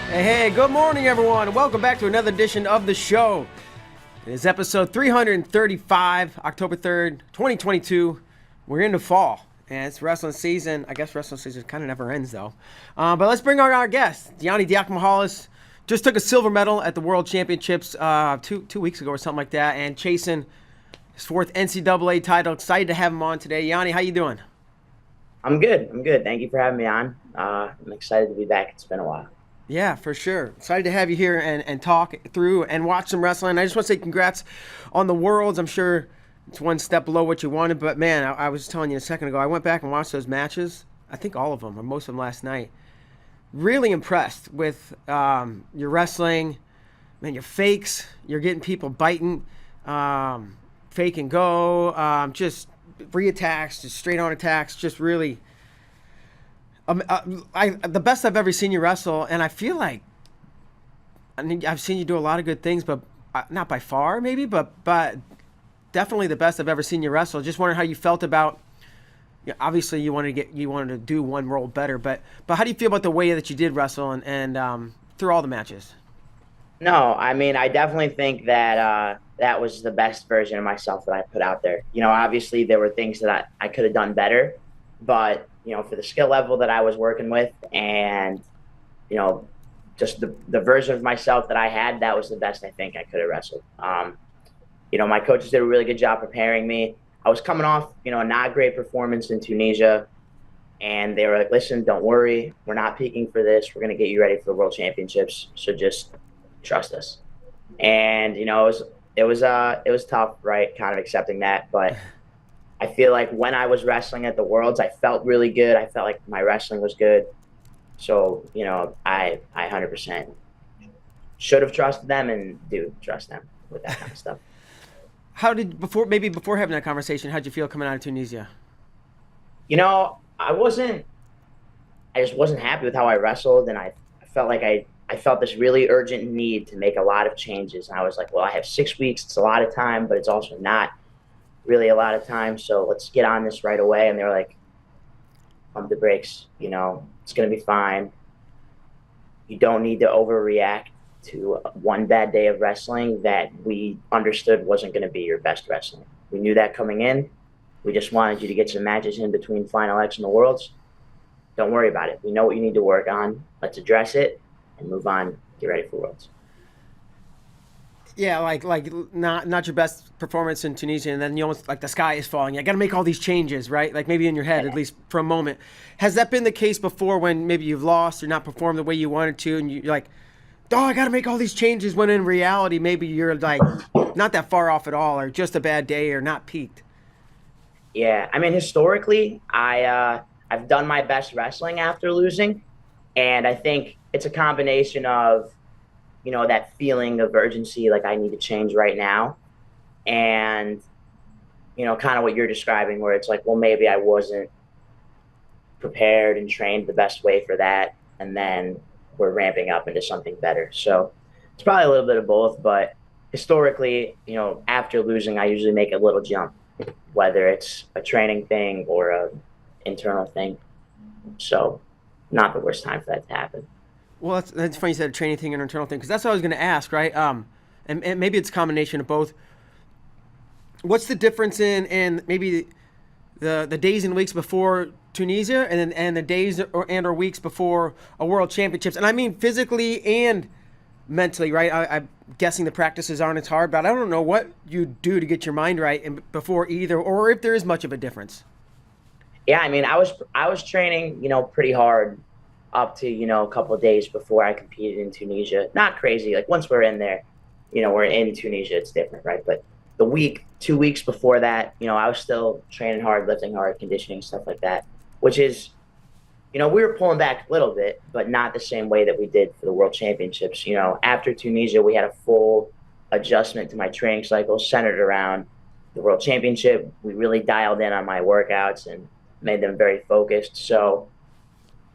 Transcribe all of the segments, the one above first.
Hey, good morning, everyone. Welcome back to another edition of the show. It is episode 335, October 3rd, 2022. We're into fall, and it's wrestling season. I guess wrestling season kind of never ends, though. But let's bring on our guest. Yianni just took a silver medal at the World Championships two weeks ago or something like that, and chasing his fourth NCAA title. Excited to have him on today. Yianni, how you doing? I'm good. Thank you for having me on. I'm excited to be back. It's been a while. Yeah, for sure. Excited to have you here and talk through and watch some wrestling. I just want to say congrats on the Worlds. I'm sure it's one step below what you wanted, but man, I was telling you a second ago, I went back and watched those matches. I think all of them, or most of them last night. Really impressed with your wrestling. Man, your fakes, you're getting people biting, fake and go, just re-attacks, just straight on attacks, just really... the best I've ever seen you wrestle, and I feel like I've seen you do a lot of good things, but not by far, maybe, but definitely the best I've ever seen you wrestle. Just wondering how you felt about. Obviously, you wanted to do one role better, but how do you feel about the way that you did wrestle and through all the matches? No, I mean, I definitely think that that was the best version of myself that I put out there. Obviously there were things that I could have done better, but for the skill level that I was working with and, just the version of myself that I had, that was the best I think I could have wrestled. My coaches did a really good job preparing me. I was coming off, a not great performance in Tunisia, and they were like, listen, don't worry. We're not peaking for this. We're going to get you ready for the World Championships. So just trust us. And, it was tough, right? Kind of accepting that, but I feel like when I was wrestling at the Worlds, I felt really good. I felt like my wrestling was good. So, I 100% should have trusted them and do trust them with that kind of stuff. Before having that conversation, how'd you feel coming out of Tunisia? I just wasn't happy with how I wrestled. And I felt like I felt this really urgent need to make a lot of changes. And I was like, well, I have 6 weeks. It's a lot of time, but it's also not really a lot of time, so let's get on this right away. And they're like, pump the brakes, it's going to be fine. You don't need to overreact to one bad day of wrestling that we understood wasn't going to be your best wrestling. We knew that coming in. We just wanted you to get some matches in between Final X and the Worlds. Don't worry about it. We know what you need to work on. Let's address it and move on. Get ready for Worlds. Yeah, like not your best performance in Tunisia, and then you almost like the sky is falling. I got to make all these changes, right? Like maybe in your head, at least for a moment. Has that been the case before when maybe you've lost or not performed the way you wanted to, and you're like, oh, I got to make all these changes, when in reality maybe you're like not that far off at all, or just a bad day, or not peaked? Yeah, I mean, historically, I've done my best wrestling after losing, and I think it's a combination of that feeling of urgency, like I need to change right now. And, kind of what you're describing, where it's like, well, maybe I wasn't prepared and trained the best way for that. And then we're ramping up into something better. So it's probably a little bit of both, but historically, after losing, I usually make a little jump, whether it's a training thing or a internal thing. So not the worst time for that to happen. Well, that's funny you said a training thing and internal thing, because that's what I was going to ask, right? And maybe it's a combination of both. What's the difference in maybe the days and weeks before Tunisia, and the days or weeks before a World Championships? And I mean physically and mentally, right? I'm guessing the practices aren't as hard, but I don't know what you do to get your mind right before either, or if there is much of a difference. Yeah, I mean, I was training, pretty hard up to, a couple of days before I competed in Tunisia. Not crazy. Like once we're in there, we're in Tunisia, it's different, right? But the 2 weeks before that, I was still training hard, lifting hard, conditioning, stuff like that, which is, we were pulling back a little bit, but not the same way that we did for the World Championships. After Tunisia, we had a full adjustment to my training cycle centered around the World Championship. We really dialed in on my workouts and made them very focused. So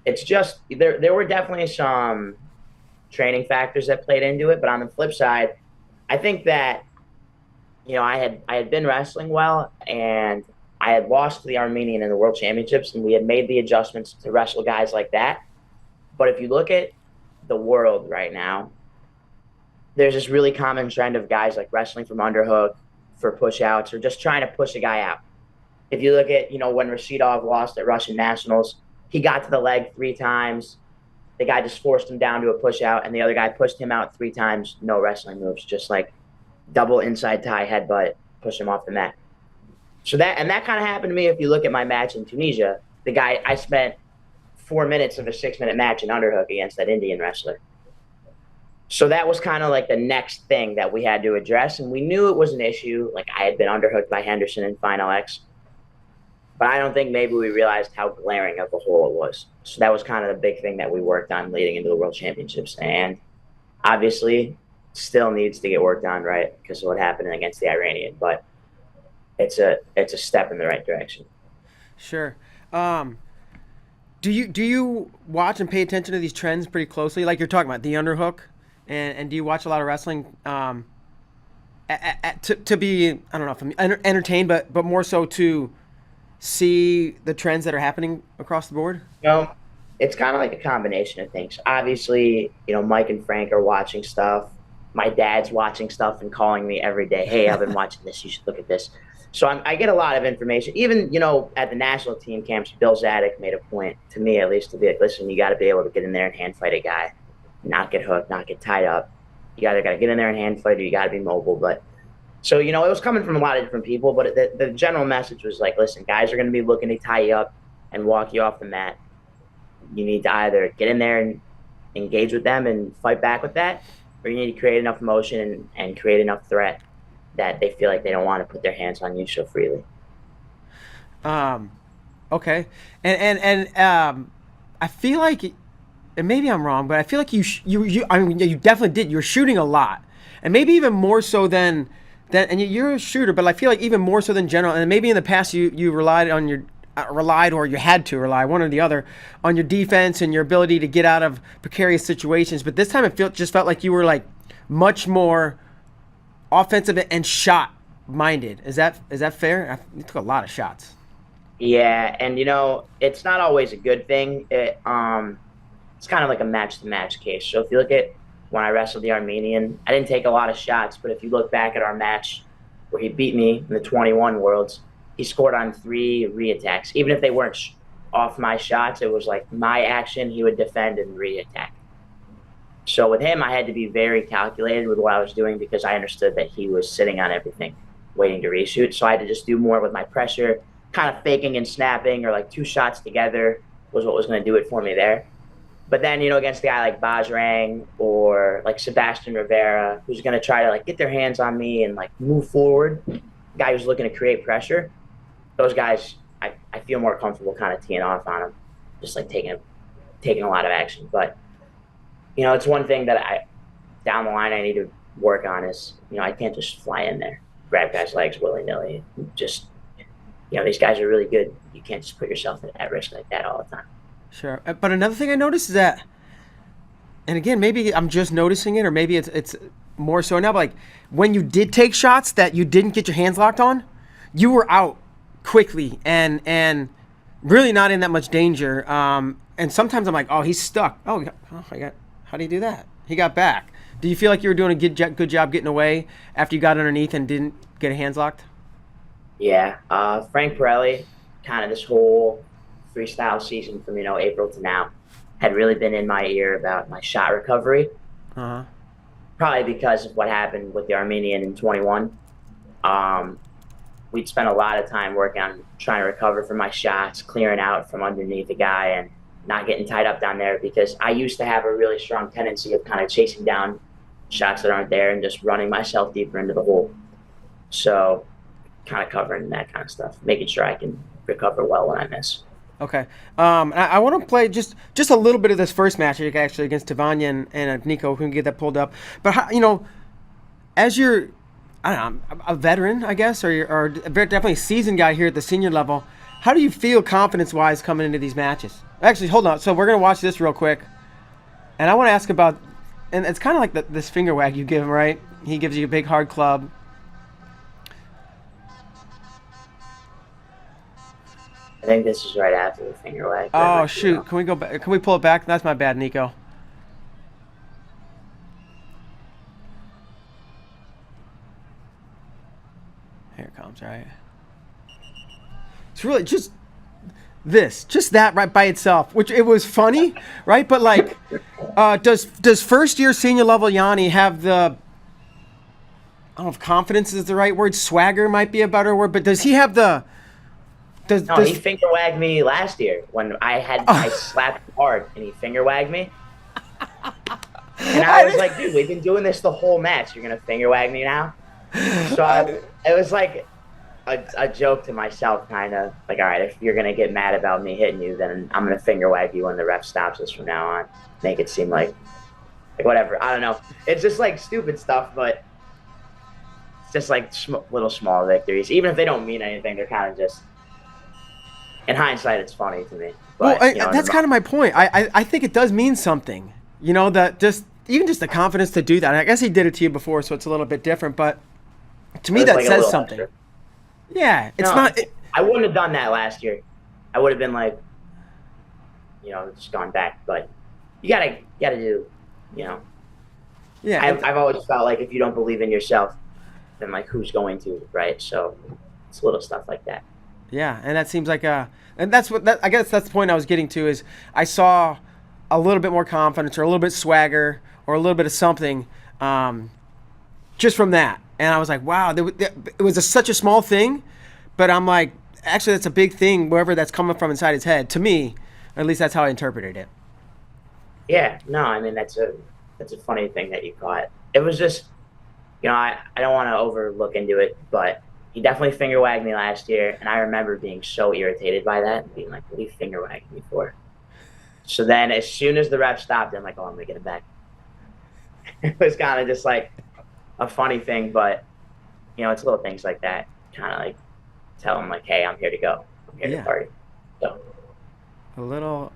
it's just there were definitely some training factors that played into it, but on the flip side, I think that I had been wrestling well, and I had lost to the Armenian in the World Championships, and we had made the adjustments to wrestle guys like that. But if you look at the world right now, there's this really common trend of guys like wrestling from underhook for push outs or just trying to push a guy out. If you look at, when Rashidov lost at Russian Nationals, he got to the leg 3 times. The guy just forced him down to a push out, and the other guy pushed him out 3 times. No wrestling moves, just like double inside tie headbutt, push him off the mat. So that kind of happened to me. If you look at my match in Tunisia, the guy I spent 4 minutes of a 6-minute match in underhook against that Indian wrestler. So that was kind of like the next thing that we had to address, and we knew it was an issue. Like I had been underhooked by Henderson in Final X, but I don't think maybe we realized how glaring of a hole it was. So that was kind of the big thing that we worked on leading into the World Championships, and obviously still needs to get worked on, right? Because of what happened against the Iranian, but it's a step in the right direction. Sure. Do you watch and pay attention to these trends pretty closely? Like you're talking about the underhook, and do you watch a lot of wrestling to be, I don't know if I'm entertained, but more so to see the trends that are happening across the board? You know, it's kind of like a combination of things. Obviously, Mike and Frank are watching stuff. My dad's watching stuff and calling me every day. Hey, I've been watching this. You should look at this. So I get a lot of information. Even, at the national team camps, Bill Zadek made a point, to me at least, to be like, listen, you got to be able to get in there and hand fight a guy, not get hooked, not get tied up. You got to get in there and hand fight, or you got to be mobile. But so, it was coming from a lot of different people, but the general message was like, listen, guys are going to be looking to tie you up and walk you off the mat. You need to either get in there and engage with them and fight back with that, or you need to create enough motion and create enough threat that they feel like they don't want to put their hands on you so freely. Okay. And I feel like, and maybe I'm wrong, but I feel like I mean, you definitely did. You're shooting a lot, and maybe even more so than, and you're a shooter, but I feel like even more so than general. And maybe in the past you relied on or you had to rely, one or the other, on your defense and your ability to get out of precarious situations. But this time just felt like you were like much more offensive and shot minded. Is that fair? You took a lot of shots. Yeah, and it's not always a good thing. It's kind of like a match to match case. So if you look at when I wrestled the Armenian, I didn't take a lot of shots, but if you look back at our match where he beat me in the 21 Worlds, he scored on 3 re-attacks. Even if they weren't off my shots, it was like my action, he would defend and re-attack. So with him, I had to be very calculated with what I was doing because I understood that he was sitting on everything, waiting to reshoot. So I had to just do more with my pressure, kind of faking and snapping, or like 2 shots together was what was going to do it for me there. But then, against a guy like Bajrang or like Sebastian Rivera, who's going to try to like get their hands on me and like move forward, guy who's looking to create pressure, those guys, I feel more comfortable kind of teeing off on them, just like taking a lot of action. But it's one thing that down the line I need to work on is, I can't just fly in there, grab guys' legs willy-nilly. Just, these guys are really good. You can't just put yourself at risk like that all the time. Sure. But another thing I noticed is that, and again, maybe I'm just noticing it, or maybe it's more so now, but like when you did take shots that you didn't get your hands locked on, you were out quickly and really not in that much danger. And sometimes I'm like, oh, he's stuck. How do you do that? He got back. Do you feel like you were doing a good job getting away after you got underneath and didn't get hands locked? Yeah. Frank Pirelli, kind of this whole freestyle season from, April to now, had really been in my ear about my shot recovery. Uh-huh. Probably because of what happened with the Armenian in 21. We'd spent a lot of time working on trying to recover from my shots, clearing out from underneath the guy and not getting tied up down there, because I used to have a really strong tendency of kind of chasing down shots that aren't there and just running myself deeper into the hole. So kind of covering that kind of stuff, making sure I can recover well when I miss. Okay. I want to play just a little bit of this first match actually against Tavanya and Nico. We can get that pulled up. But how, as you're, I don't know, a veteran, I guess, or definitely a seasoned guy here at the senior level, how do you feel confidence-wise coming into these matches? Actually, hold on. So we're gonna watch this real quick, and I want to ask about, and it's kind of like this finger wag you give him, right? He gives you a big hard club. I think this is right after the finger wag. Oh shoot! Can we go back? Can we pull it back? That's my bad, Nico. Here it comes, right? It's really just that right by itself, which it was funny, right? But like, does first year senior level Yianni have the, I don't know if confidence is the right word, swagger might be a better word, but does he have the, he finger wagged me last year when I slapped hard and he finger wagged me. And I was like, dude, we've been doing this the whole match. You're going to finger wag me now? So it was like a joke to myself, kind of like, all right, if you're going to get mad about me hitting you, then I'm going to finger wag you when the ref stops us from now on. Make it seem like whatever. I don't know. It's just like stupid stuff, but it's just like little small victories. Even if they don't mean anything, they're kind of just, in hindsight, it's funny to me. But, well, that's kind of my point. I think it does mean something. You know, that even just the confidence to do that. And I guess he did it to you before, so it's a little bit different. But to me, that like says something. Extra. Yeah, it's not. I wouldn't have done that last year. I would have been like, just gone back. But you gotta do, Yeah, I've always felt like if you don't believe in yourself, then like who's going to, right? So it's little stuff like that. Yeah, and that seems like and that's I guess that's the point I was getting to is I saw a little bit more confidence or a little bit swagger or a little bit of something just from that. And I was like, wow, it was such a small thing, but I'm like, actually that's a big thing, wherever that's coming from inside his head. To me, or at least that's how I interpreted it. Yeah, no, I mean, that's a funny thing that you caught. It was just, I don't want to overlook into it, but he definitely finger wagged me last year, and I remember being so irritated by that and being like, what are you finger wagging me for? So then as soon as the ref stopped, I'm like, oh, I'm going to get it back. It was kind of just like a funny thing, but, it's little things like that. Kind of like tell him like, hey, I'm here to go. I'm here to party. So a little,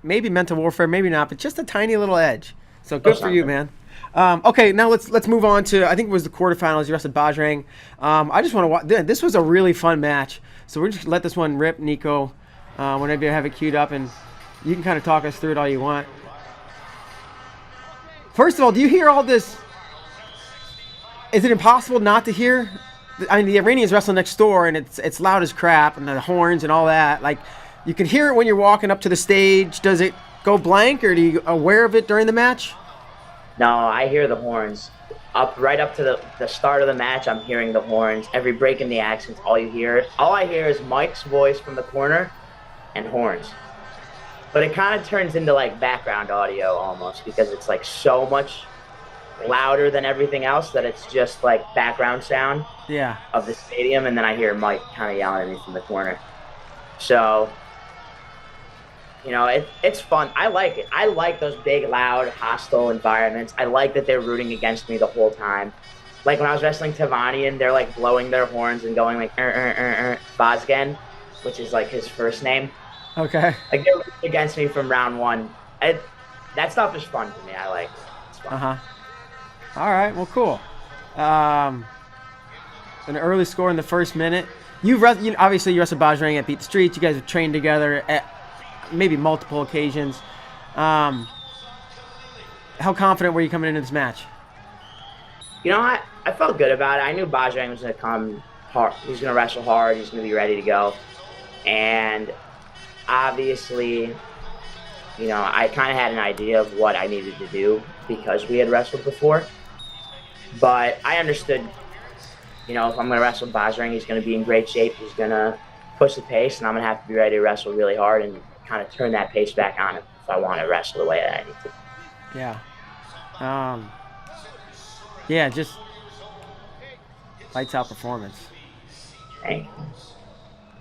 maybe mental warfare, maybe not, but just a tiny little edge. So good for you, man. Okay, now let's move on to, I think it was the quarterfinals. You wrestled Bajrang. I just want to watch. This was a really fun match. So we're just going to let this one rip, Nico, whenever you have it queued up, and you can kind of talk us through it all you want. First of all, do you hear all this? Is it impossible not to hear? I mean, the Iranians wrestle next door, and it's loud as crap, and the horns and all that. Like, you can hear it when you're walking up to the stage. Does it go blank, or are you aware of it during the match? No, I hear the horns. Right up to the start of the match, I'm hearing the horns. Every break in the accents, all I hear is Mike's voice from the corner and horns. But it kind of turns into like background audio almost because it's like so much louder than everything else that it's just like background sound of the stadium. And then I hear Mike kind of yelling at me from the corner. So, it's fun. I like it. I like those big, loud, hostile environments. I like that they're rooting against me the whole time. Like when I was wrestling Tavanian, they're like blowing their horns and going like Vazgen, which is like his first name. Okay. Like they're rooting against me from round one. That stuff is fun to me. I like it. It's fun. All right. Well, cool. An early score in the first minute. Obviously you wrestled Bajrang at Beat the Streets. You guys have trained together at maybe multiple occasions. How confident were you coming into this match? I felt good about it. I knew Bajrang was going to come hard. He's going to wrestle hard. He's going to be ready to go. And obviously, I kind of had an idea of what I needed to do because we had wrestled before. But I understood, if I'm going to wrestle Bajrang, he's going to be in great shape. He's going to push the pace, and I'm going to have to be ready to wrestle really hard and kind of turn that pace back on if I want to wrestle the way that I need to. Yeah. Just lights out performance. Thank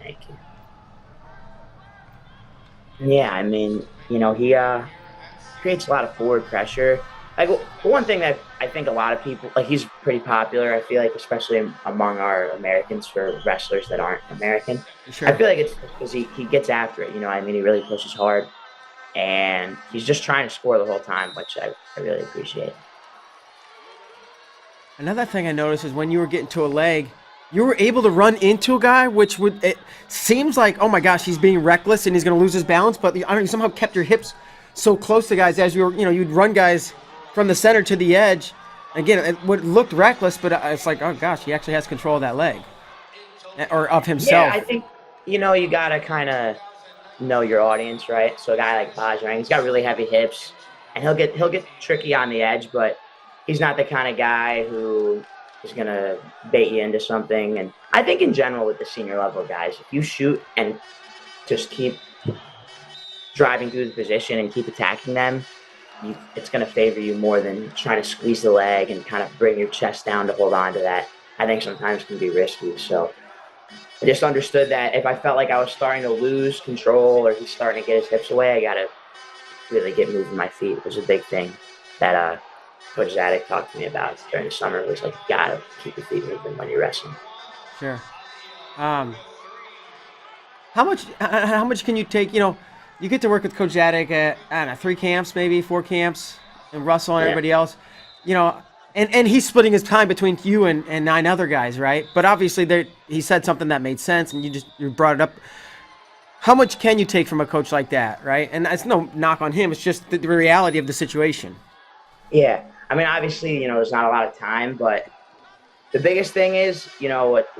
you. Yeah, I mean, he creates a lot of forward pressure. Like one thing that I think a lot of people like, he's pretty popular. I feel like, especially among our Americans, for wrestlers that aren't American. Sure. I feel like it's because he gets after it. I mean, he really pushes hard, and he's just trying to score the whole time, which I really appreciate. Another thing I noticed is when you were getting to a leg, you were able to run into a guy, it seems like, oh my gosh, he's being reckless and he's going to lose his balance, but you somehow kept your hips so close to guys as you were, you'd run guys from the center to the edge. Again, it looked reckless, but it's like, oh gosh, he actually has control of that leg. or of Yeah, himself? I think you gotta kind of know your audience, right? So a guy like Bajrang, he's got really heavy hips, and he'll get tricky on the edge, but he's not the kind of guy who is gonna bait you into something. And I think in general with the senior level guys, if you shoot and just keep driving through the position and keep attacking them, it's going to favor you more than trying to squeeze the leg and kind of bring your chest down to hold on to that. I think sometimes can be risky. So I just understood that if I felt like I was starting to lose control or he's starting to get his hips away, I got to really get moving my feet. It was a big thing that Coach Zadek talked to me about during the summer. It was like, you got to keep your feet moving when you're wrestling. Sure. Um, how much can you take? You get to work with Coach Zadek at, I don't know, 3 camps, maybe 4 camps, and Russell and Yeah. everybody else. You know, and he's splitting his time between you and 9 other guys, right? But obviously, he said something that made sense, and you brought it up. How much can you take from a coach like that, right? And it's no knock on him. It's just the reality of the situation. Yeah. I mean, obviously, there's not a lot of time, but the biggest thing is, what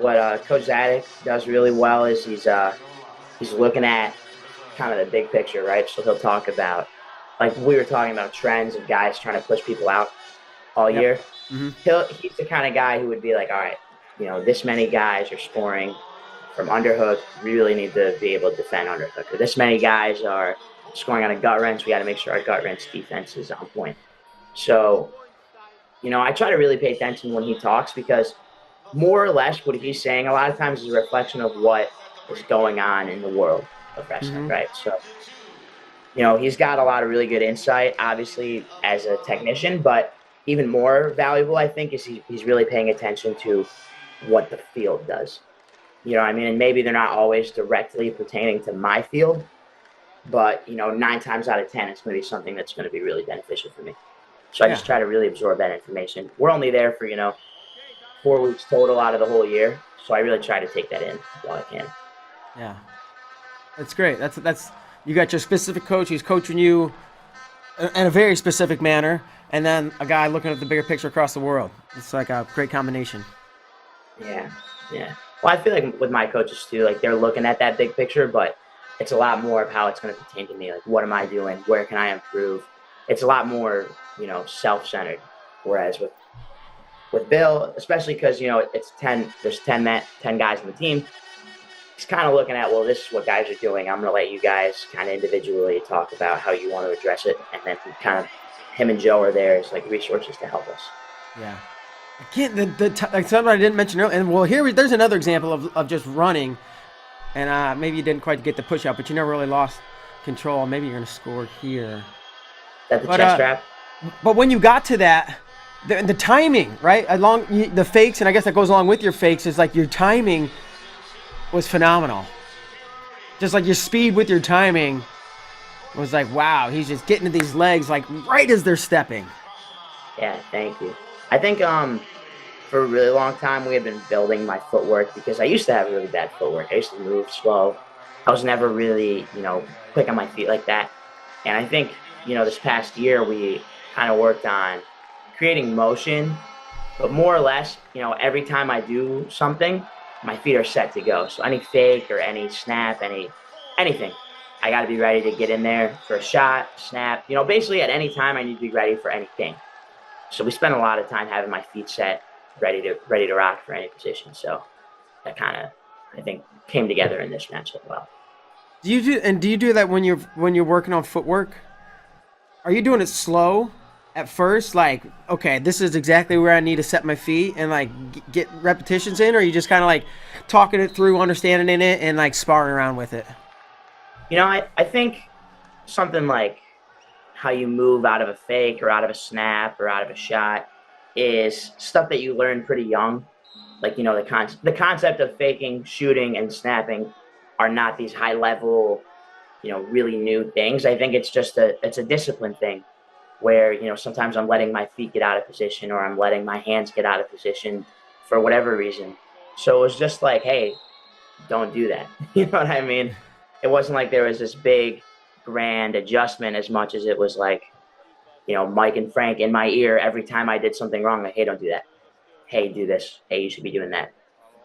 Coach Zadek does really well is he's looking at kind of the big picture, right? So he'll talk about, like we were talking about trends of guys trying to push people out all Yep. year. Mm-hmm. He's the kind of guy who would be like, all right, this many guys are scoring from underhook. We really need to be able to defend underhook. Or this many guys are scoring on a gut wrench. We got to make sure our gut wrench defense is on point. So, I try to really pay attention when he talks because more or less what he's saying a lot of times is a reflection of what is going on in the world of wrestling, Mm-hmm. right? So, he's got a lot of really good insight, obviously, as a technician, but even more valuable, I think, is he's really paying attention to what the field does. You know what I mean? And maybe they're not always directly pertaining to my field, but, 9 times out of 10, it's going to be something that's going to be really beneficial for me. So I Yeah. just try to really absorb that information. We're only there for, 4 weeks total out of the whole year. So I really try to take that in while I can. Yeah. That's great. That's you got your specific coach who's coaching you in a very specific manner, and then a guy looking at the bigger picture across the world. It's like a great combination. Yeah, yeah. Well, I feel like with my coaches too, like they're looking at that big picture, but it's a lot more of how it's going to pertain to me. Like, what am I doing? Where can I improve? It's a lot more, self-centered. Whereas with Bill, especially because it's 10. There's 10 guys on the team. He's kind of looking at, well, this is what guys are doing. I'm going to let you guys kind of individually talk about how you want to address it, and then him and Joe are there as like resources to help us. Yeah. Again, like something I didn't mention earlier, and well, there's another example of just running, and maybe you didn't quite get the push out, but you never really lost control. Maybe you're gonna score here. Is that the But chest strap? but when you got to that, the timing, right, the fakes, and I guess that goes along with your fakes, is like your timing was phenomenal. Just like your speed with your timing was like, wow, he's just getting to these legs like right as they're stepping. Yeah, thank you. I think for a really long time we had been building my footwork because I used to have really bad footwork. I used to move slow. I was never really, quick on my feet like that. And I think, this past year we kind of worked on creating motion, but more or less, every time I do something, my feet are set to go. So any fake or any snap, anything, I got to be ready to get in there for a shot, snap. Basically at any time I need to be ready for anything. So we spent a lot of time having my feet set, ready to rock for any position. So that kind of, I think, came together in this match as well. Do you do that when you're working on footwork? Are you doing it slow at first? Like, okay, this is exactly where I need to set my feet and like get repetitions in, or are you just kind of like talking it through, understanding it, and like sparring around with it? I think something like how you move out of a fake or out of a snap or out of a shot is stuff that you learn pretty young. Like, the concept of faking, shooting, and snapping are not these high level, really new things. I think it's just it's a discipline thing where, sometimes I'm letting my feet get out of position or I'm letting my hands get out of position for whatever reason. So it was just like, hey, don't do that. You know what I mean? It wasn't like there was this big grand adjustment as much as it was like, Mike and Frank in my ear every time I did something wrong. Like, hey, don't do that. Hey, do this. Hey, you should be doing that.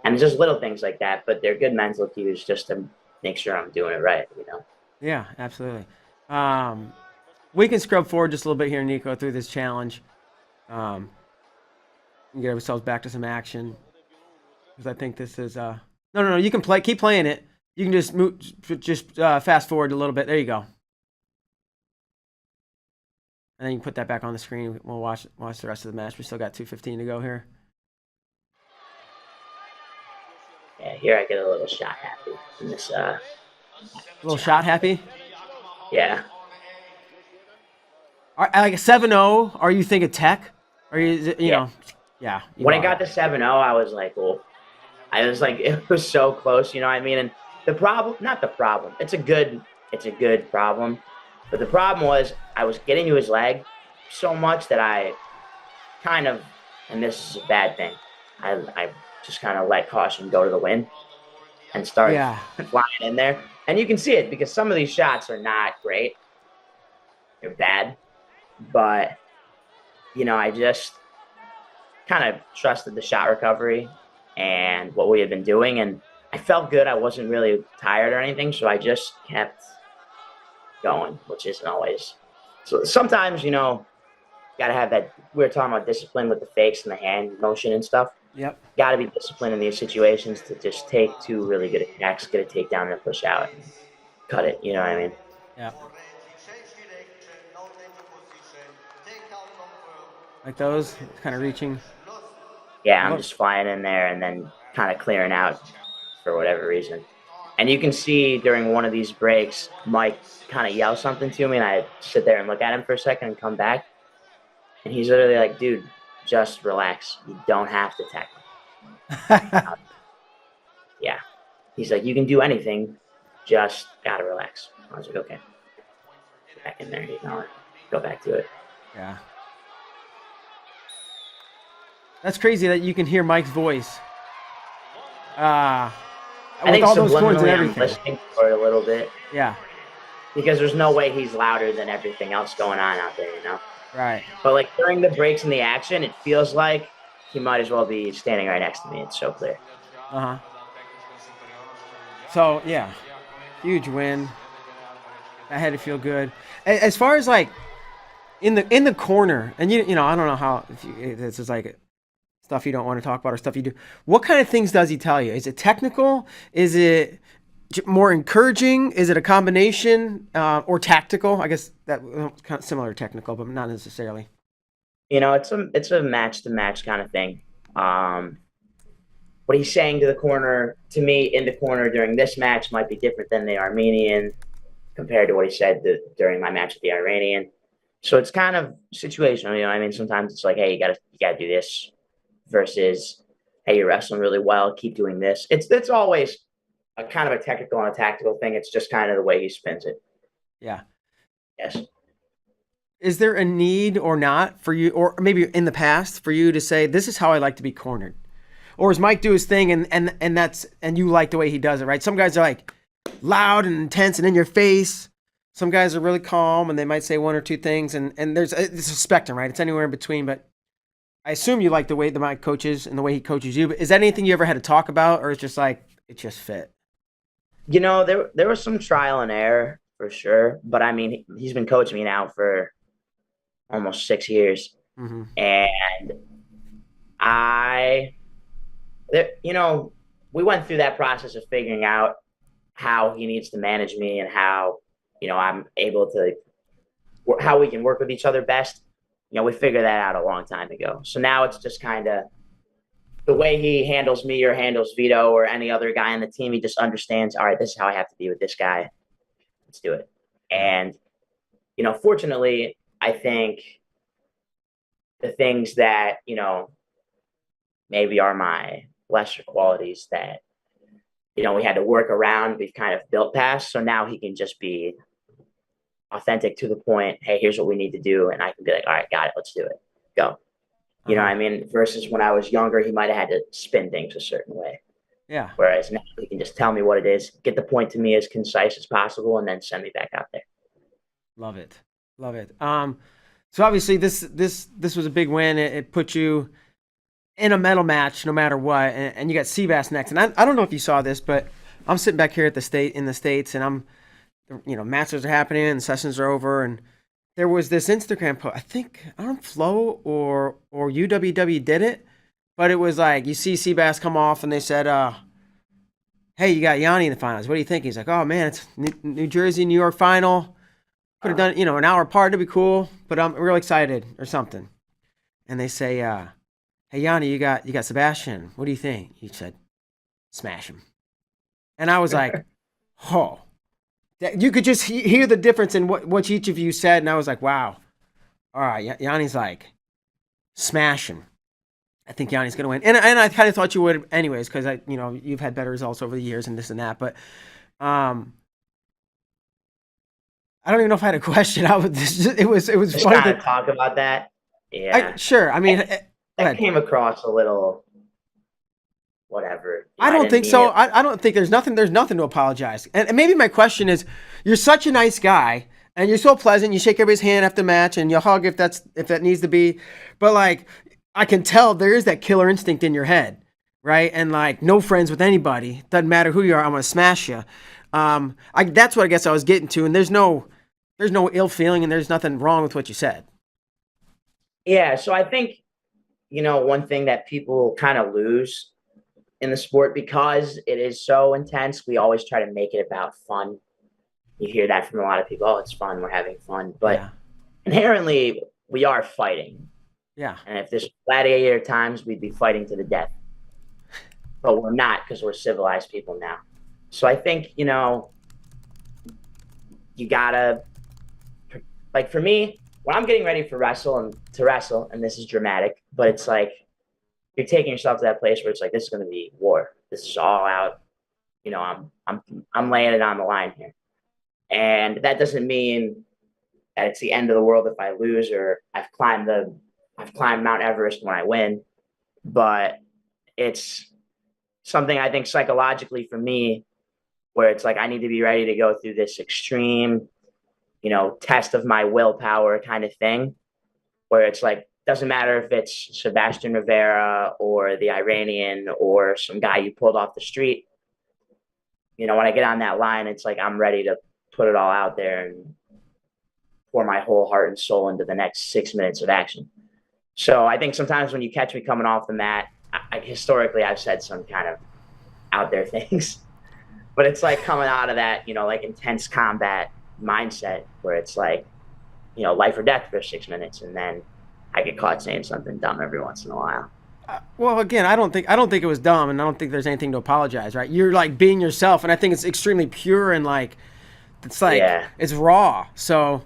And it's just little things like that, but they're good mental cues just to make sure I'm doing it right, you know? Yeah, absolutely. Um, we can scrub forward just a little bit here, Nico, through this challenge. And get ourselves back to some action because I think this is no. You can keep playing it. You can just move, just fast forward a little bit. There you go. And then you can put that back on the screen. We'll watch the rest of the match. We still got 2:15 to go here. Yeah, here I get a little shot happy in this. A little shot happy. Yeah. Like a 7-0. Are you thinking tech? Are you know? Yeah. When it got to 7-0, I was like, well, I was like, it was so close, you know what I mean? And the problem, not the problem, it's a good problem. But the problem was I was getting to his leg so much that I kind of, and this is a bad thing, I just kind of let caution go to the wind and started flying in there. And you can see it because some of these shots are not great. They're bad. But, you know, I just kind of trusted the shot recovery and what we had been doing. And I felt good. I wasn't really tired or anything. So I just kept going, which isn't always. So sometimes, you know, got to have that. We were talking about discipline with the fakes and the hand motion and stuff. Yep. Got to be disciplined in these situations to just take two really good attacks, get a takedown and push out and cut it. You know what I mean? Yeah. Like those, kind of reaching. Yeah, I'm just flying in there and then kind of clearing out for whatever reason. And you can see during one of these breaks, Mike kind of yells something to me, and I sit there and look at him for a second and come back. And he's literally like, dude, just relax. You don't have to tackle. Yeah. He's like, you can do anything, just got to relax. I was like, okay. Back in there, you know, go back to it. Yeah. That's crazy that you can hear Mike's voice. I think all those points and I'm everything. listening for it a little bit. Yeah. Because there's no way he's louder than everything else going on out there, you know? Right. But like during the breaks in the action, it feels like he might as well be standing right next to me. It's so clear. Uh-huh. So, yeah. Huge win. That had to feel good. As far as like in the corner, and you know, I don't know how if this is like stuff you don't want to talk about or stuff you do. What kind of things does he tell you? Is it technical? Is it more encouraging? Is it a combination or tactical? I guess that kind of similar to technical, but not necessarily. You know, it's a match to match kind of thing. What he's saying to the corner, to me, in the corner during this match might be different than the Armenian compared to what he said during my match with the Iranian. So it's kind of situational, you know. I mean, sometimes it's like, hey, you gotta do this, versus, hey, you're wrestling really well, keep doing this. It's always a kind of a technical and a tactical thing. It's just kind of the way he spins it. Yeah. Yes. Is there a need or not for you, or maybe in the past, for you to say, this is how I like to be cornered? Or does Mike do his thing and you like the way he does it, right? Some guys are like loud and intense and in your face. Some guys are really calm and they might say one or two things, and it's a spectrum, right? It's anywhere in between, but I assume you like the way the Mike coaches and the way he coaches you. But is that anything you ever had to talk about, or it's just like it just fit? You know, there was some trial and error for sure, but I mean, he's been coaching me now for almost 6 years, and you know, we went through that process of figuring out how he needs to manage me and how, you know, I'm able to, how we can work with each other best. You know, we figured that out a long time ago. So now it's just kind of the way he handles me or handles Vito or any other guy on the team. He just understands, all right, this is how I have to be with this guy. Let's do it. And, you know, fortunately, I think the things that, you know, maybe are my lesser qualities that, you know, we had to work around, we've kind of built past. So now he can just be authentic to the point. Hey, here's what we need to do. And I can be like, all right, got it. Let's do it. Go. You know what I mean? Versus when I was younger, he might have had to spin things a certain way. Yeah. Whereas now he can just tell me what it is, get the point to me as concise as possible, and then send me back out there. Love it. Love it. So obviously this was a big win. It put you, in a metal match no matter what, and you got Seabass next. And I don't know if you saw this, but I'm sitting back here at the States, and matches are happening and sessions are over, and there was this Instagram post. I don't know, Flow or UWW did it, but it was like you see Seabass come off, and they said, "Hey, you got Yianni in the finals. What do you think?" He's like, "Oh man, it's New Jersey, New York final. Could have done an hour apart. It'd be cool, but I'm real excited or something." And they say, "Hey Yianni, you got Sebastian. What do you think?" He said, "Smash him." And I was like, "Oh." You could just hear the difference in what each of you said, and I was like, "Wow, all right." Yanni's like, "Smash him." I think Yanni's gonna win, and I kind of thought you would, anyways, because you've had better results over the years and this and that. But I don't even know if I had a question. It was Just funny kind to of talk about that. Yeah, sure. I mean, go that ahead. came across a little whatever. I I don't didn't think mean so. it. I don't think there's nothing to apologize. And maybe my question is, you're such a nice guy and you're so pleasant. You shake everybody's hand after the match and you hug if that needs to be. But like, I can tell there is that killer instinct in your head, right? And like, no friends with anybody. Doesn't matter who you are. I'm gonna smash you. That's what I guess I was getting to. And there's no ill feeling and there's nothing wrong with what you said. Yeah, so I think one thing that people kind of lose in the sport because it is so intense. We always try to make it about fun. You hear that from a lot of people. Oh, it's fun. We're having fun, but Yeah. inherently we are fighting. Yeah. And if there's gladiator times, we'd be fighting to the death. But we're not because we're civilized people now. So I think, you gotta, like for me, when I'm getting ready to wrestle, and this is dramatic, but it's like you're taking yourself to that place where it's like this is going to be war. This is all out. I'm laying it on the line here, and that doesn't mean that it's the end of the world if I lose or I've climbed Mount Everest when I win, but it's something I think psychologically for me where it's like I need to be ready to go through this extreme, test of my willpower kind of thing, where it's like doesn't matter if it's Sebastian Rivera or the Iranian or some guy you pulled off the street. When I get on that line, it's like I'm ready to put it all out there and pour my whole heart and soul into the next 6 minutes of action. So I think sometimes when you catch me coming off the mat, historically I've said some kind of out there things, but it's like coming out of that, like intense combat mindset where it's like, life or death for 6 minutes, and then I get caught saying something dumb every once in a while. Well, again, I don't think it was dumb, and I don't think there's anything to apologize. Right? You're like being yourself, and I think it's extremely pure and like Yeah, it's raw. So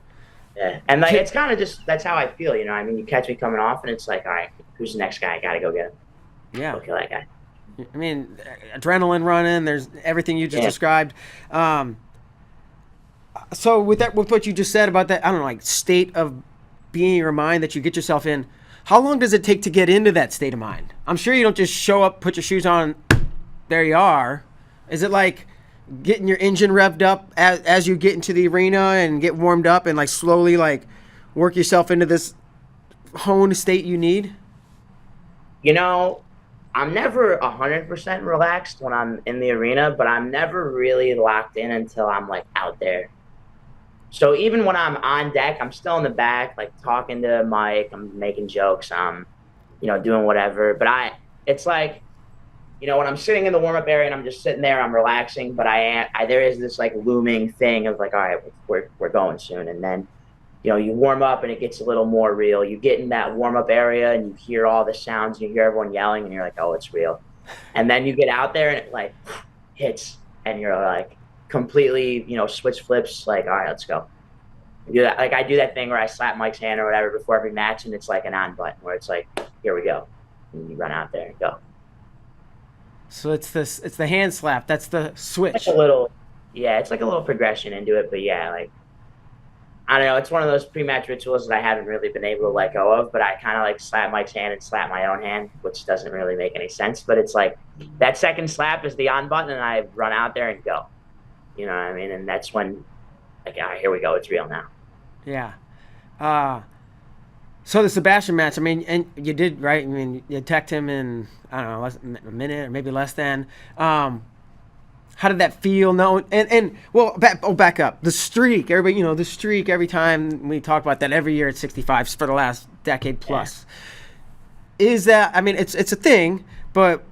yeah, and like it's kind of just that's how I feel. I mean, you catch me coming off, and it's like, all right, who's the next guy? I gotta go get him. yeah, Go kill that guy. I mean, adrenaline running. There's everything you just Yeah. described. So with what you just said about that, I don't know, like state of being in your mind that you get yourself in. How long does it take to get into that state of mind? I'm sure you don't just show up, put your shoes on, there you are. Is it like getting your engine revved up as you get into the arena and get warmed up and like slowly like work yourself into this honed state you need? You know, I'm never 100% relaxed when I'm in the arena, but I'm never really locked in until I'm like out there. So even when I'm on deck, I'm still in the back, like talking to Mike, I'm making jokes, I'm, doing whatever. But it's like, when I'm sitting in the warm up area and I'm just sitting there, I'm relaxing, but there is this like looming thing of like, all right, we're going soon. And then, you warm up and it gets a little more real. You get in that warm up area and you hear all the sounds, you hear everyone yelling and you're like, oh, it's real. And then you get out there and it like hits and you're like completely, switch flips, like, all right, let's go. Do that. Like I do that thing where I slap Mike's hand or whatever before every match and it's like an on button where it's like, here we go. And you run out there and go. So it's the hand slap. That's the Like switch. it's like a little progression into it, but yeah, like I don't know. It's one of those pre-match rituals that I haven't really been able to let go of, but I kind of like slap Mike's hand and slap my own hand, which doesn't really make any sense. But it's like that second slap is the on button, and I run out there and go. You know what I mean? And that's when, like, all right, here we go. It's real now. Yeah. Uh, So the Sebastian match, I mean, and you did, right? I mean, you attacked him in, I don't know, a minute or maybe less than. How did that feel? No, and well, back up. The streak, everybody, the streak. Every time we talk about that, every year at 65 for the last decade plus. Yeah. Is that? I mean, it's a thing, but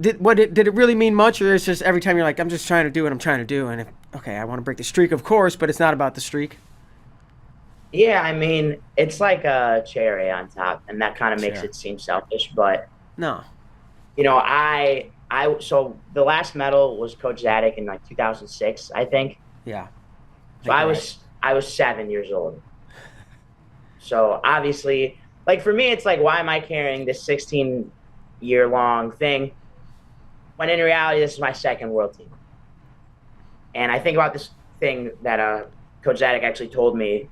did it really mean much, or is just every time you're like, I'm just trying to do what I'm trying to do, and okay, I want to break the streak, of course, but it's not about the streak. Yeah, I mean, it's like a cherry on top, and that kind of makes it seem selfish. But no, so the last medal was Coach Zadek in like 2006, I think. Yeah. So I was 7 years old. So obviously, like for me, it's like, why am I carrying this 16-year-long thing when in reality this is my second world team? And I think about this thing that Coach Zadek actually told me.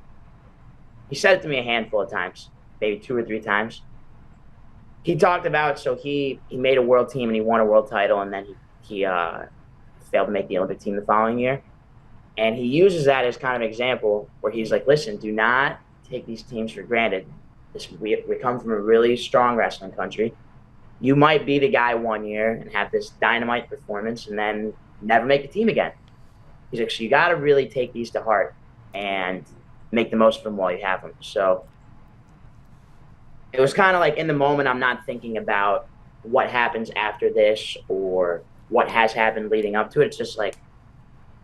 He said it to me a handful of times, maybe 2 or 3 times. He talked about, so he made a world team and he won a world title, and then he failed to make the Olympic team the following year. And he uses that as kind of an example where he's like, listen, do not take these teams for granted. We come from a really strong wrestling country. You might be the guy one year and have this dynamite performance and then never make the team again. He's like, so you got to really take these to heart and make the most of them while you have them. So it was kind of like in the moment, I'm not thinking about what happens after this or what has happened leading up to it. It's just like,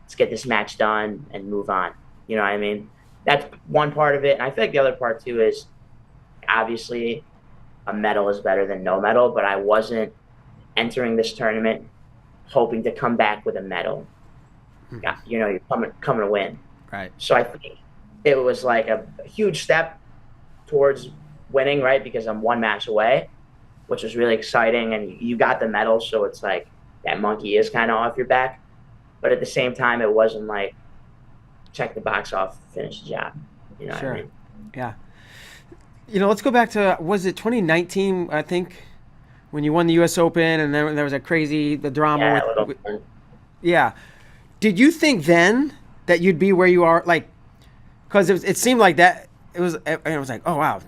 let's get this match done and move on. You know what I mean? That's one part of it. And I feel like the other part too is obviously a medal is better than no medal, but I wasn't entering this tournament hoping to come back with a medal. You're coming to win. Right. So I think it was like a huge step towards winning, right? Because I'm one match away, which was really exciting. And you got the medal, so it's like that monkey is kind of off your back. But at the same time, it wasn't like check the box off, finish the job. You know sure. what I mean? Yeah. Let's go back to, was it 2019, I think, when you won the U.S. Open and then there was the drama with yeah. Did you think then that you'd be where you are? Like, because it seemed like that, it was like, oh, wow,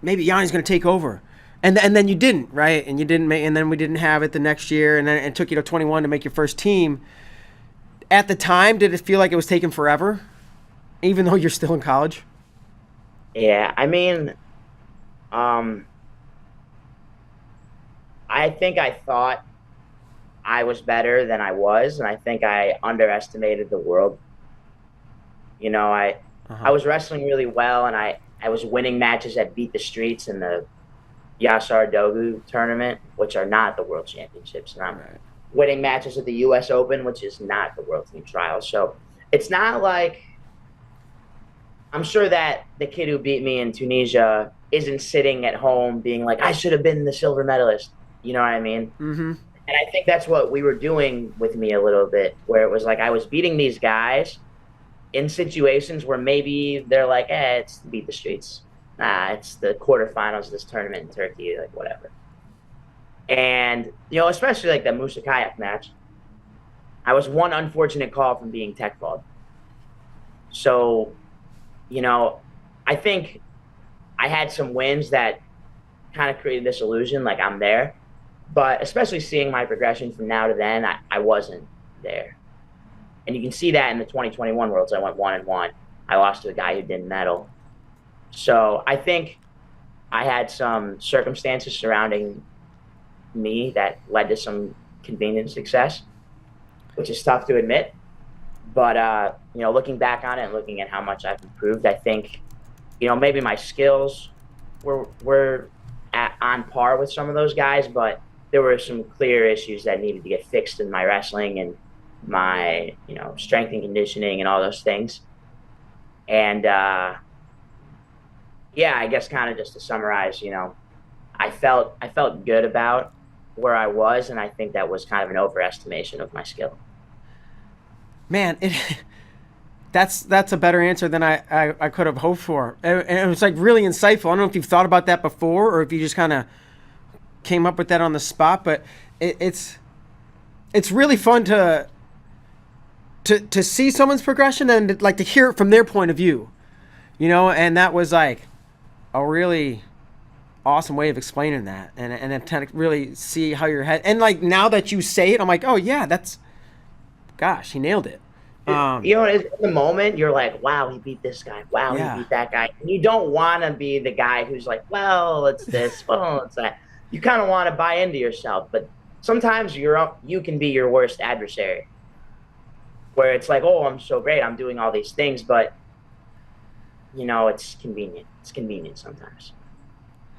maybe Yianni's going to take over. And then you didn't, right? And you didn't make, and then we didn't have it the next year, and then it took you to 21 to make your first team. At the time, did it feel like it was taking forever, even though you're still in college? Yeah, I mean, I think I thought I was better than I was, and I think I underestimated the world. I was wrestling really well, and I was winning matches that beat the streets in the Yasar Dogu tournament, which are not the World Championships, and I'm winning matches at the U.S. Open, which is not the World Team Trials. So it's not like I'm sure that the kid who beat me in Tunisia isn't sitting at home being like, I should have been the silver medalist. You know what I mean? Mm-hmm. And I think that's what we were doing with me a little bit, where it was like I was beating these guys in situations where maybe they're like, it's to beat the streets. It's the quarterfinals of this tournament in Turkey, like whatever. And, especially like the Musa Kayak match, I was one unfortunate call from being tech fault. So, I think I had some wins that kind of created this illusion, like I'm there. But especially seeing my progression from now to then, I wasn't there. And you can see that in the 2021 Worlds. I went 1-1. I lost to a guy who didn't medal. So I think I had some circumstances surrounding me that led to some convenient success, which is tough to admit. But, looking back on it and looking at how much I've improved, I think, maybe my skills were on par with some of those guys, but there were some clear issues that needed to get fixed in my wrestling and my, strength and conditioning and all those things. And, I guess kind of just to summarize, I felt good about where I was, and I think that was kind of an overestimation of my skill. Man, that's a better answer than I could have hoped for. And it was like really insightful. I don't know if you've thought about that before or if you just kind of came up with that on the spot, but it's really fun to see someone's progression and like to hear it from their point of view, and that was like, a really awesome way of explaining that, and kind of really see how your head, and like now that you say it, I'm like, oh yeah, that's, gosh, he nailed it. You know, in the moment, you're like, wow, he beat this guy. Wow, he Yeah, beat that guy. And you don't want to be the guy who's like, well, it's this, well, it's that. You kind of want to buy into yourself, but sometimes you can be your worst adversary, where it's like, oh, I'm so great, I'm doing all these things, but it's convenient. It's convenient sometimes.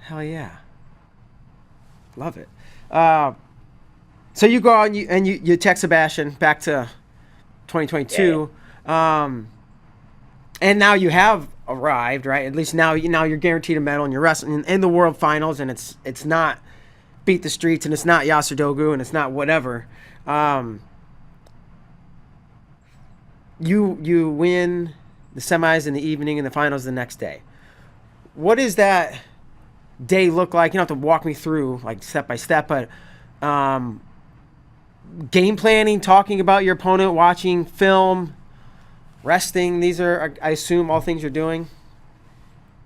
hell yeah, love it. Uh, so you go out and you text Sebastian back to Yeah. 2022, and now you have arrived, right? At least now you're guaranteed a medal, and you're wrestling in the World Finals, and it's not beat the streets, and it's not Yasser Dogu, and it's not whatever. Um, you win the semis in the evening and the finals the next day. What does that day look like? You don't have to walk me through like step by step, but um, game planning, talking about your opponent, watching film, resting. These are, I assume, all things you're doing.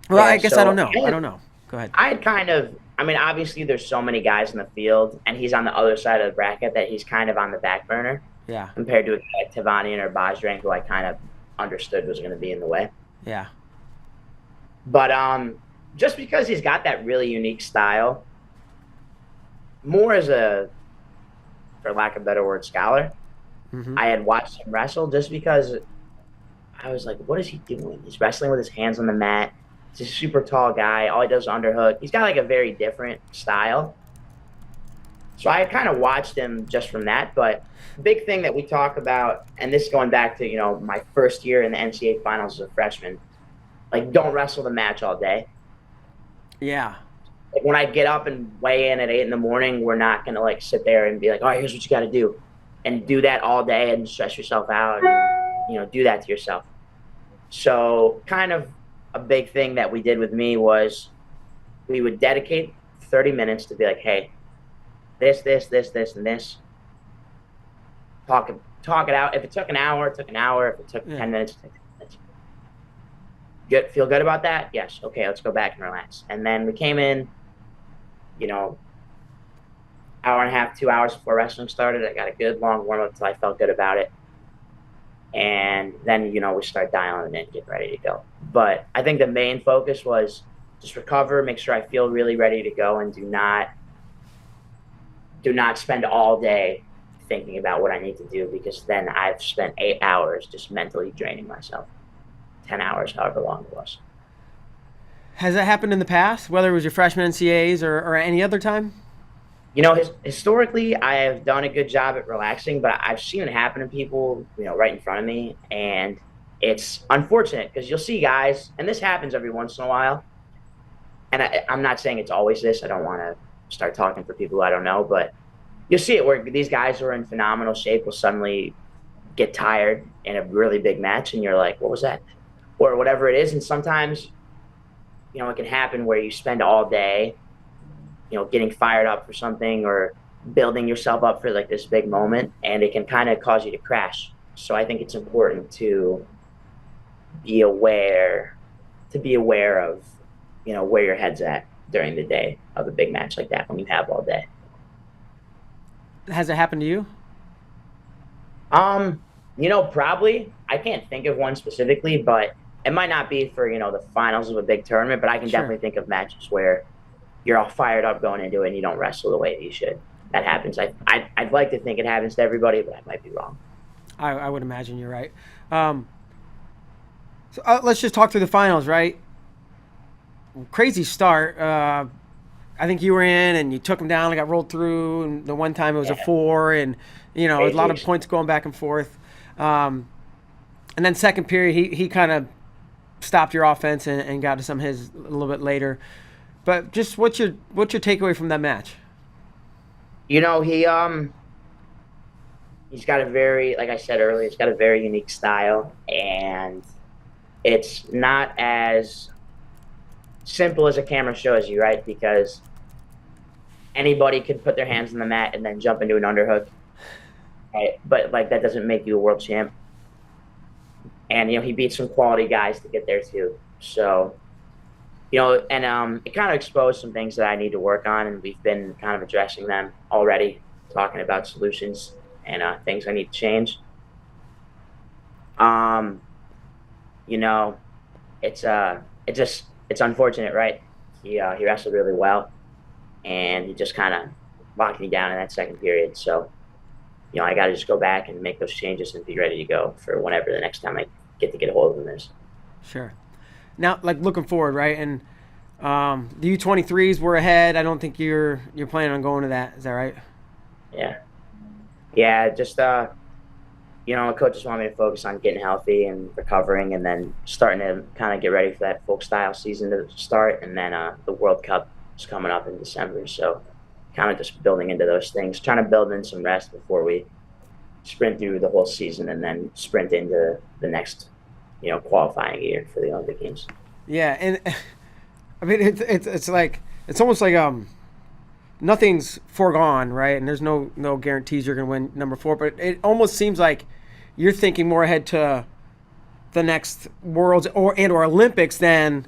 Well, Yeah, I guess I don't so know. I don't know. Go ahead. I had kind of, I mean, obviously there's so many guys in the field, and he's on the other side of the bracket that he's kind of on the back burner Yeah. compared to a guy like Tavanian or Bajrang, who I kind of understood was going to be in the way. Yeah. But just because he's got that really unique style, more as a, for lack of a better word, scholar, Mm-hmm. I had watched him wrestle just because I was like, what is he doing? He's wrestling with his hands on the mat. He's a super tall guy. All he does is underhook. He's got like a very different style. So I kind of watched him just from that. But the big thing that we talk about, and this is going back to, my first year in the NCAA finals as a freshman, like don't wrestle the match all day. Yeah. Like when I get up and weigh in at 8 a.m, we're not going to like sit there and be like, all right, here's what you got to do. And do that all day and stress yourself out and, do that to yourself. So kind of a big thing that we did with me was we would dedicate 30 minutes to be like, hey, this, and this. Talk it out. If it took an hour, it took an hour. If it took 10 minutes, it took 10 minutes. Feel good about that? Yes. Okay, let's go back and relax. And then we came in, hour and a half, 2 hours before wrestling started. I got a good long warm up until I felt good about it. And then, we start dialing it in, get ready to go. But I think the main focus was just recover, make sure I feel really ready to go, and do not spend all day thinking about what I need to do, because then I've spent 8 hours just mentally draining myself. 10 hours, however long it was. Has that happened in the past, whether it was your freshman NCAAs or any other time? Historically, I have done a good job at relaxing, but I've seen it happen to people, right in front of me. And it's unfortunate because you'll see guys, and this happens every once in a while. And I'm not saying it's always this. I don't want to start talking for people I don't know, but you'll see it where these guys who are in phenomenal shape will suddenly get tired in a really big match. And you're like, what was that? Or whatever it is. And sometimes, it can happen where you spend all day getting fired up for something or building yourself up for like this big moment, and it can kind of cause you to crash. So I think it's important to be aware of, where your head's at during the day of a big match like that when you have all day. Has it happened to you? Probably. I can't think of one specifically, but it might not be for, the finals of a big tournament, but I can definitely think of matches where you're all fired up going into it and you don't wrestle the way that you should. That happens. I'd like to think it happens to everybody, but I might be wrong. I would imagine you're right. So let's just talk through the finals, right? Crazy start. I think you were in and you took him down and got rolled through. And the one time it was a 4, and a lot of points going back and forth. And then second period, he kind of stopped your offense and got to some of his a little bit later. But just what's your takeaway from that match? He's got a very, like I said earlier, he's got a very unique style, and it's not as simple as a camera shows you, right? Because anybody could put their hands on the mat and then jump into an underhook, right? But like that doesn't make you a world champ. And he beat some quality guys to get there too. So And it kind of exposed some things that I need to work on, and we've been kind of addressing them already, talking about solutions and things I need to change. Um, you know, it's unfortunate, right? He wrestled really well, and he just kind of locked me down in that second period. So I got to just go back and make those changes and be ready to go for whenever the next time I get to get a hold of him is. Sure. Now, like looking forward, right? And the U23s were ahead. I don't think you're planning on going to that. Is that right? Yeah, yeah. Just coaches want me to focus on getting healthy and recovering, and then starting to kind of get ready for that folk style season to start, and then the World Cup is coming up in December, so kind of just building into those things, trying to build in some rest before we sprint through the whole season, and then sprint into the next, qualifying year for the Olympic Games. Yeah, and I mean it's like it's almost like nothing's foregone, right? And there's no guarantees you're gonna win number four, but it almost seems like you're thinking more ahead to the next Worlds or Olympics than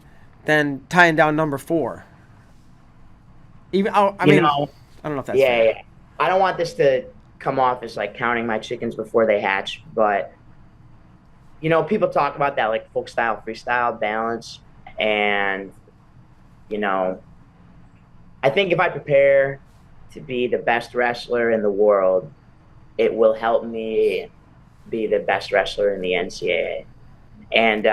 tying down number four. Even I You mean, know, I don't know if that's yeah, fair. yeah. I don't want this to come off as like counting my chickens before they hatch, but people talk about that like folk style, freestyle balance, and you know, I think if I prepare to be the best wrestler in the world, it will help me be the best wrestler in the NCAA. And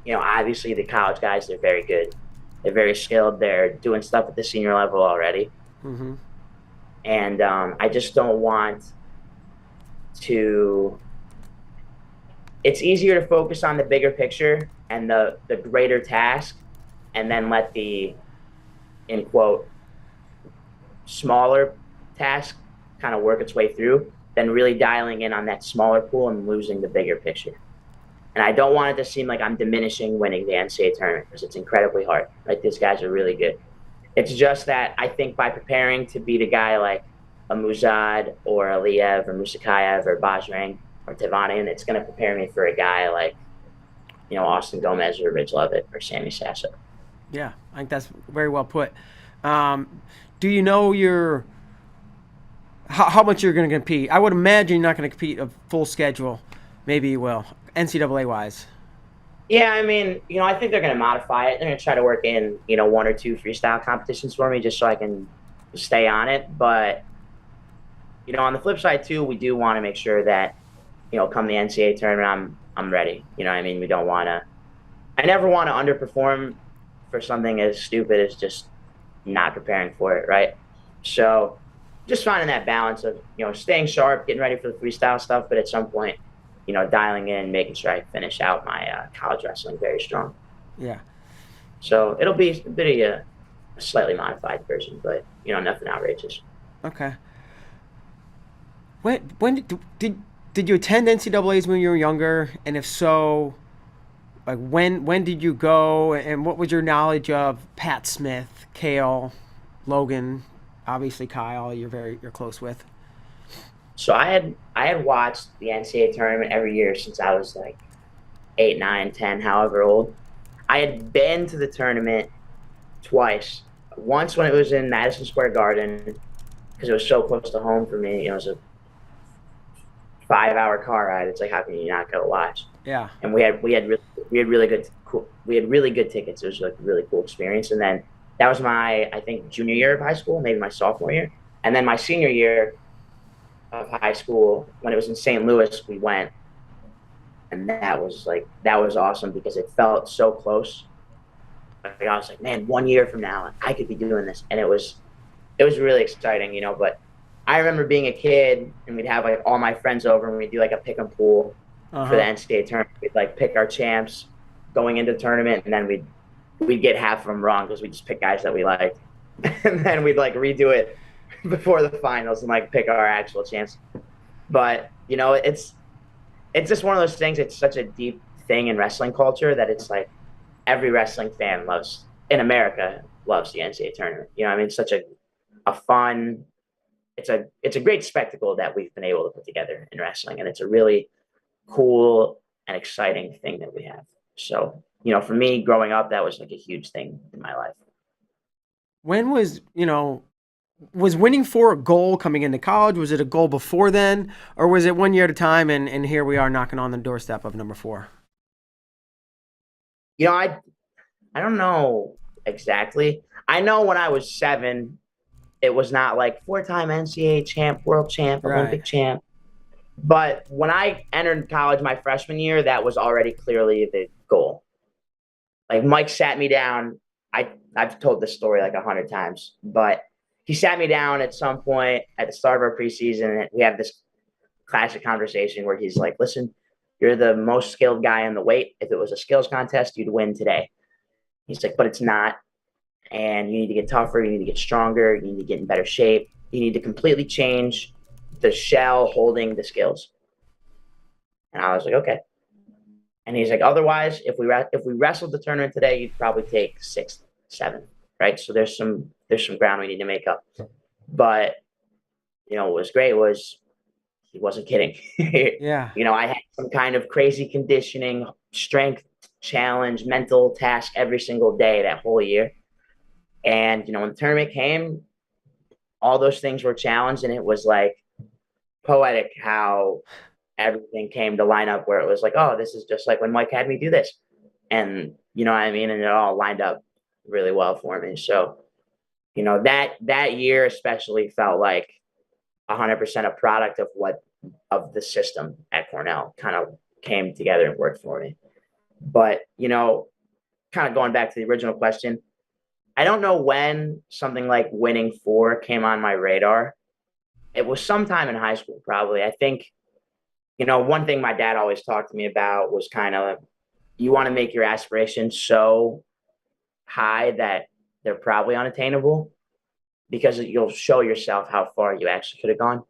obviously the college guys, they're very good. They're very skilled. They're doing stuff at the senior level already. Mm-hmm. And I just don't want to. It's easier to focus on the bigger picture and the greater task, and then let the, in quote, smaller task kind of work its way through than really dialing in on that smaller pool and losing the bigger picture. And I don't want it to seem like I'm diminishing winning the NCAA tournament because it's incredibly hard. Like these guys are really good. It's just that I think by preparing to beat a guy like a Muzad or a Liev or Musakayev or Bajrang or Tevanian, it's going to prepare me for a guy like, Austin Gomez or Ridge Levitt or Sammy Sasso. Yeah, I think that's very well put. Do you know how much you're going to compete? I would imagine you're not going to compete a full schedule. Maybe you will, NCAA wise. Yeah, I mean, I think they're going to modify it. They're going to try to work in, one or two freestyle competitions for me just so I can stay on it. But, on the flip side too, we do want to make sure that, come the NCAA tournament, I'm ready. I mean, we don't want to. I never want to underperform for something as stupid as just not preparing for it, right? So, just finding that balance of staying sharp, getting ready for the freestyle stuff, but at some point, dialing in, making sure I finish out my college wrestling very strong. Yeah. So it'll be a bit of a slightly modified version, but nothing outrageous. Okay. When did you attend NCAA's when you were younger? And if so, like when did you go? And what was your knowledge of Pat Smith, Kale, Logan, obviously Kyle? You're close with. So I had watched the NCAA tournament every year since I was like 8, 9, 10, however old. I had been to the tournament twice. Once when it was in Madison Square Garden because it was so close to home for me. It was a 5-hour car ride. It's like how can you not go watch? Yeah. And we had really good tickets. It was like a really cool experience. And then that was my I think junior year of high school, maybe my sophomore year, and then my senior year of high school when it was in St. Louis, we went, and that was awesome because it felt so close. Like I was like, man, 1 year from now, I could be doing this, and it was really exciting. But I remember being a kid, and we'd have like all my friends over, and we'd do like a pick and pool Uh for the huh. NCAA tournament. We'd like pick our champs going into the tournament, and then we'd get half of them wrong because we just pick guys that we liked, and then we'd like redo it before the finals and like pick our actual champs. But it's just one of those things. It's such a deep thing in wrestling culture that it's like every wrestling fan loves in America loves the NCAA tournament. I mean, it's such a fun. It's a great spectacle that we've been able to put together in wrestling, and it's a really cool and exciting thing that we have. So for me growing up, that was like a huge thing in my life. When was winning four a goal coming into college? Was it a goal before then, or was it 1 year at a time? And here we are knocking on the doorstep of number four. I don't know exactly. I know when I was 7, it was not like 4-time NCAA champ, world champ, Right. Olympic champ. But when I entered college my freshman year, that was already clearly the goal. Like Mike sat me down. I've told this story like 100 times, but he sat me down at some point at the start of our preseason. And we have this classic conversation where he's like, "Listen, you're the most skilled guy in the weight. If it was a skills contest, you'd win today." He's like, "But it's not, and you need to get tougher. You need to get stronger. You need to get in better shape. You need to completely change the shell holding the skills." And I was like, "Okay." And he's like, "Otherwise, if we wrestled the tournament today, you'd probably take 6th, 7th, right? So there's some ground we need to make up." But what was great was he wasn't kidding. Yeah. I had some kind of crazy conditioning, strength challenge, mental task every single day that whole year. And when the tournament came, all those things were challenged, and it was like poetic how everything came to line up where it was like, oh, this is just like when Mike had me do this. And you know what I mean? And it all lined up really well for me. So, that year especially felt like 100% a product of the system at Cornell kind of came together and worked for me. But, kind of going back to the original question, I don't know when something like winning four came on my radar. It was sometime in high school, probably. I think, one thing my dad always talked to me about was kind of you want to make your aspirations so high that they're probably unattainable because you'll show yourself how far you actually could have gone.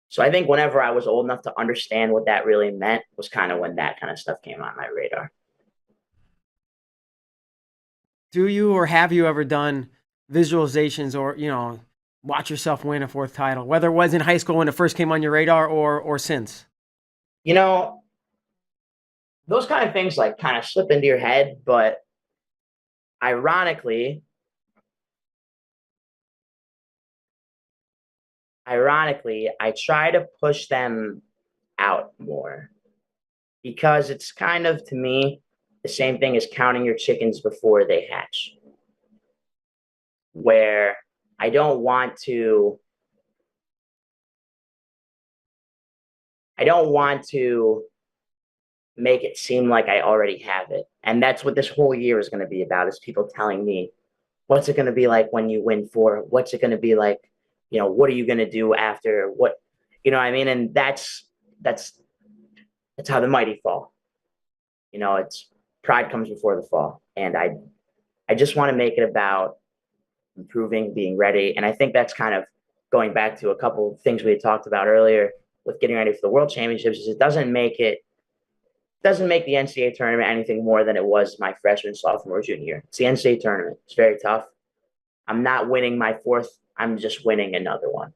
So I think whenever I was old enough to understand what that really meant was kind of when that kind of stuff came on my radar. Do you or have you ever done visualizations or watch yourself win a fourth title, whether it was in high school when it first came on your radar or since? You know, those kind of things like kind of slip into your head, but ironically, I try to push them out more because it's kind of to me the same thing as counting your chickens before they hatch, where I don't want to I don't want to make it seem like I already have it. And that's what this whole year is going to be about is people telling me, what's it going to be like when you win four? What's it going to be like? What are you going to do after what, what I mean? And that's how the mighty fall. It's pride comes before the fall. And I just want to make it about improving, being ready. And I think that's kind of going back to a couple of things we had talked about earlier with getting ready for the world championships is it doesn't make the NCAA tournament anything more than it was my freshman, sophomore, junior year. It's the NCAA tournament. It's very tough. I'm not winning my fourth. I'm just winning another one.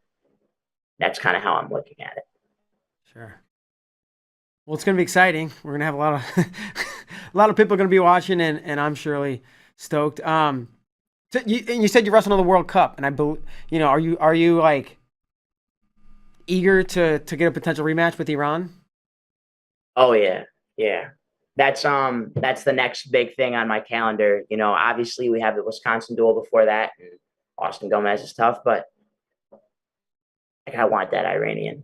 That's kind of how I'm looking at it. Sure. Well, it's going to be exciting. We're going to have a lot of a lot of people going to be watching, and I'm surely stoked. So you said you're wrestling on the World Cup, and I believe are you like eager to get a potential rematch with Iran? Oh yeah, yeah. That's the next big thing on my calendar. Obviously we have the Wisconsin duel before that, and Austin Gomez is tough, but like, I want that Iranian.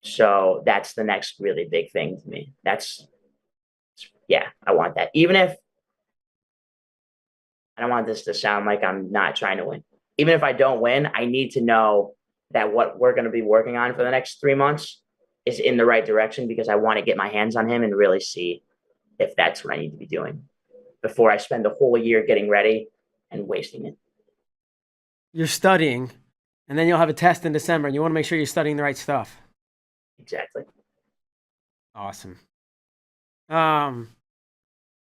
So that's the next really big thing to me. Yeah, I want that. Even if I don't want this to sound like I'm not trying to win. Even if I don't win, I need to know that what we're going to be working on for the next 3 months is in the right direction because I want to get my hands on him and really see if that's what I need to be doing before I spend the whole year getting ready and wasting it. You're studying, and then you'll have a test in December, and you want to make sure you're studying the right stuff. Exactly. Awesome. Um,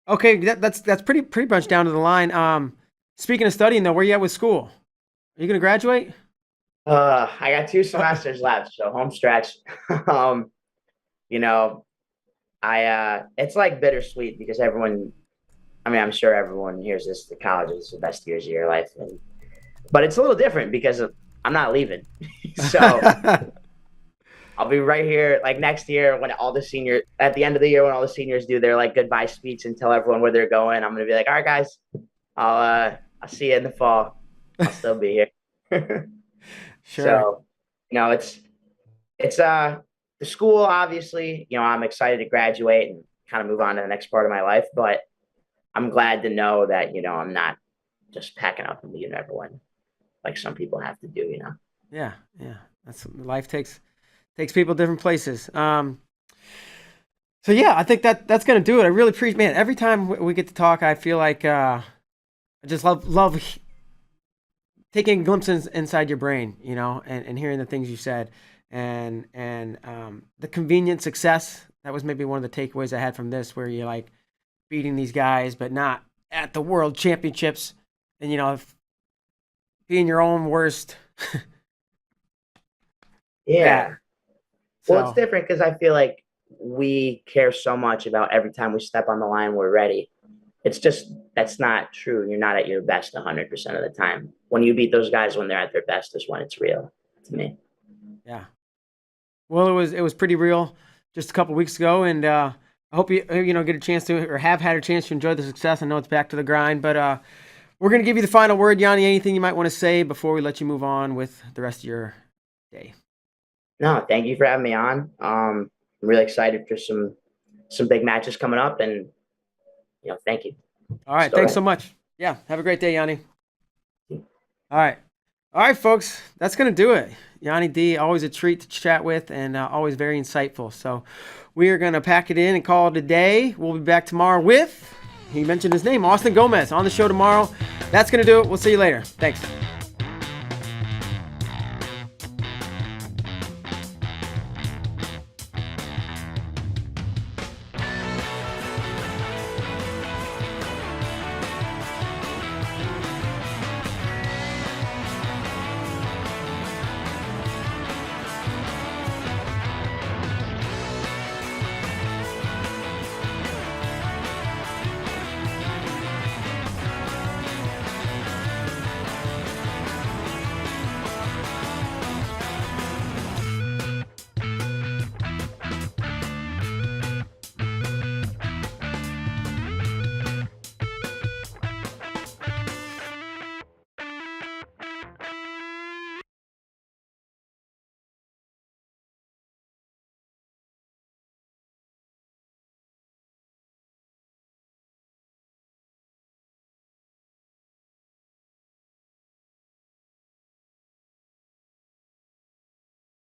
okay, that's pretty much down to the line. Speaking of studying, though, where you at with school? Are you gonna graduate? I got 2 semesters left, so home stretch. um, you know, it's like bittersweet because everyone, I mean, I'm sure everyone hears this. The college is the best years of your life, but it's a little different because I'm not leaving. So I'll be right here like next year when all the seniors at the end of the year when all the seniors do their like goodbye speech and tell everyone where they're going. I'm gonna be like, all right, guys, I'll see you in the fall. I'll still be here. Sure. So, it's the school obviously, I'm excited to graduate and kind of move on to the next part of my life, but I'm glad to know that, I'm not just packing up and leaving everyone like some people have to do. Yeah, yeah. That's life takes people different places. So yeah, I think that's gonna do it. I really appreciate, man. Every time we get to talk, I feel like I just love taking glimpses inside your brain, and hearing the things you said, and the convenient success. That was maybe one of the takeaways I had from this, where you're like beating these guys, but not at the world championships, and being your own worst. Yeah. Yeah. Well, it's So different because I feel like we care so much about every time we step on the line, we're ready. It's just that's not true. You're not at your best 100% of the time. When you beat those guys when they're at their best is when it's real to me. yeah. Well, it was pretty real just a couple weeks ago, and I hope you get a chance to, or have had a chance to enjoy the success. I know it's back to the grind, but we're gonna give you the final word, Yianni. Anything you might want to say before we let you move on with the rest of your day? No, thank you for having me on. I'm really excited for some big matches coming up, and thank you. All Let's right, go thanks so ahead. much. Yeah, have a great day, Yanni. All right. All right, folks, that's going to do it. Yanni D, always a treat to chat with and always very insightful. So we are going to pack it in and call it a day. We'll be back tomorrow with, he mentioned his name, Austin Gomez, on the show tomorrow. That's going to do it. We'll see you later. Thanks.